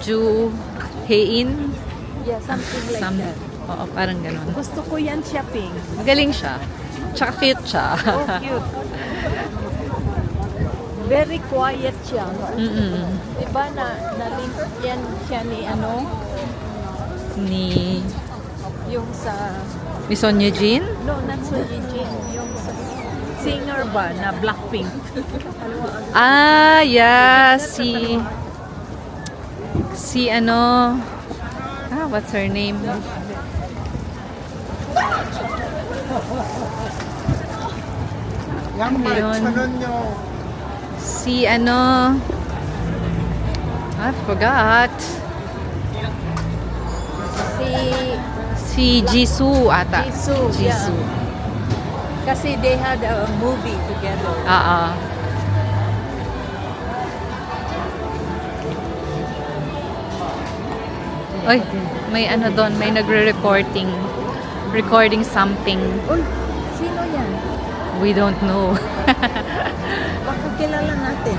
Ju Hein. Yeah, something like that. Oo, parang ganun. Gusto ko yan shopping. Magaling siya. Tsaka cute siya. Oh, cute. Very quiet siya. Diba na-link yan siya ni ano? Ni Yung sa... Miss Sonia Jean? No, not so Jin. Yung sa singer ba na Blackpink? Ah, yeah. Si ano... what's her name? Ayun. Si ano... I forgot. Si Jisoo ata. Jisoo, Jisoo. yeah. Kasi they had a movie together. Oy, may ano doon, may nagre-recording. Recording something. Uy, sino yan? We don't know. Baka kilala natin.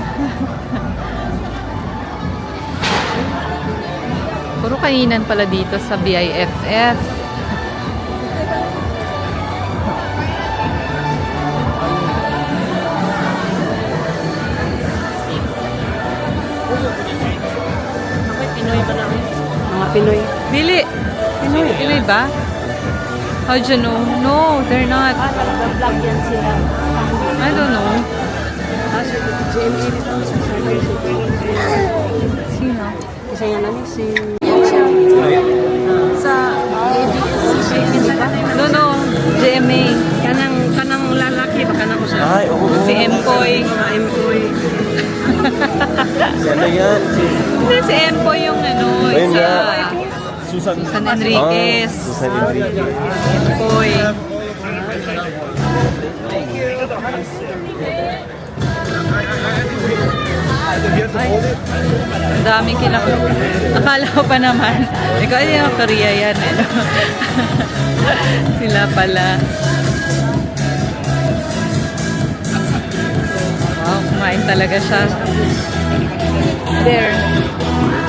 Puro kainan pala dito sa BIFF. Pinoy ba namin? Mga Pinoy. Dili. Pinoy ba? How'd you know? No, they're not. Nag-vlog yan sila. I don't know. Sino? Isa yan namin si... Sa ABS. No. GMA. Kanang lalaki ba kanang usa? Ay, oo. Si Empoy. Empoy. Ano yan? Hindi, si Empoy yung ano. Ayun Isa. na. Susan Enriquez. Susan Enriquez. Empoy. Ang daming Akala ko pa naman. Ikaw, ay yung Korea yan. Eh. Sila pala. Wow, kumain talaga siya. There.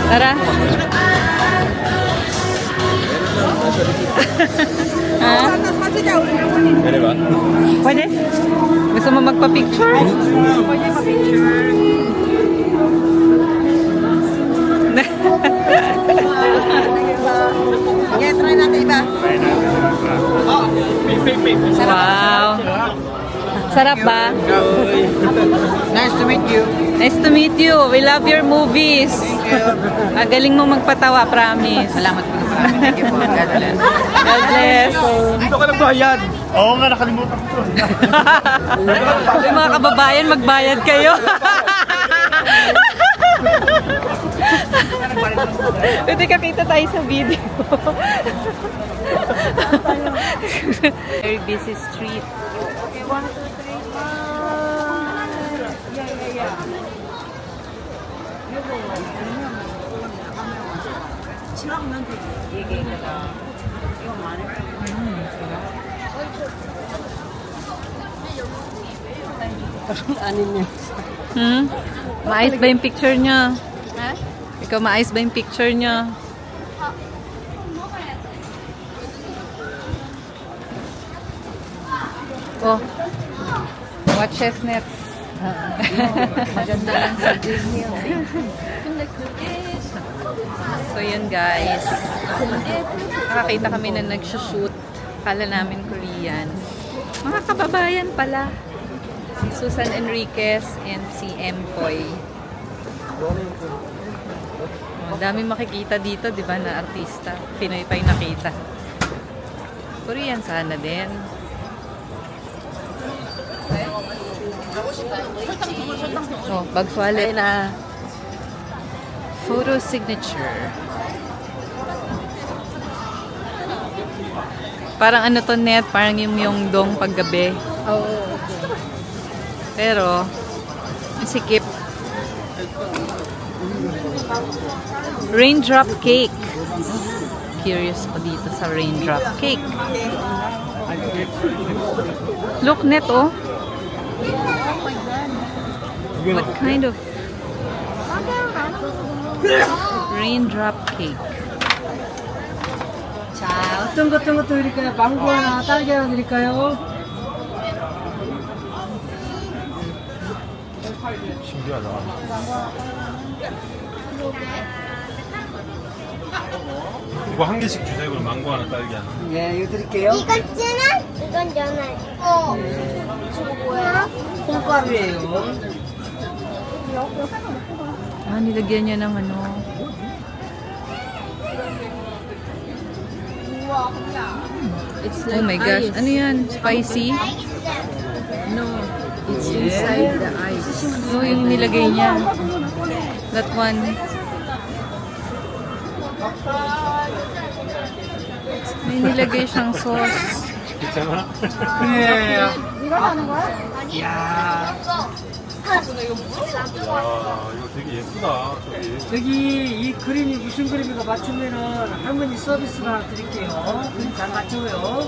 Tara. Ha? Pwede ba? Pwede? Gusto mo magpa-picture? Pwede pa-picture. Yeah, try natin iba. Wow. Sarap ba? Nice to meet you. Nice to meet you. We love your movies. Galing mo magpatawa, promise. Salamat po. Thank you po. God bless. God bless. Dito ka nagbayad. Oo nga, nakalimutan ko. Yung mga kababayan, magbayad kayo. Pwede kakita tayo sa video. Very busy street. Okay, 1, 2, 3. Yeah. Maayos ba yung picture niya? Ha? Ikaw, maayos ba yung picture niya? Oh, what chestnut? Maganda lang sa Disney. So yun guys, nakakita kami na nagsushoot. Kala namin Korean. Mga kababayan pala. Si Susan Enriquez and si Empoy. Ang dami makikita dito, di ba, na artista. Pinoy pa yung nakita. Korean sana din. Oh, bag wallet na. Photo signature. Parang ano to, net, parang yung Myeongdong paggabi. Oo, okay. Pero, sikip. Raindrop cake. Curious pa dito sa raindrop cake. Look, net, oh. What kind of... Raindrop cake. 자, 어떤 것도 드릴까요? 망고 하나, 딸기 하나 드릴까요? 신기하다. 이거 한 개씩 주세요. 그럼 망고 하나, 딸기 하나. 예, 이거 드릴게요. 이건 쯔는? 이건 연한. 저거 뭐야? 콩가루예요. Ah, nilagyan niya ng ano. It's Oh my gosh. Ano yan? Spicy? No, it's inside the ice. No, yung nilagay niya. That one. May nilagay siyang sauce. 괜찮아? 예. 이야, 와, 이거 되게 예쁘다. 저기. 저기 이 그림이 무슨 그림인가 맞추면은 할머니 서비스로 하나 드릴게요. 그림 잘 맞춰요.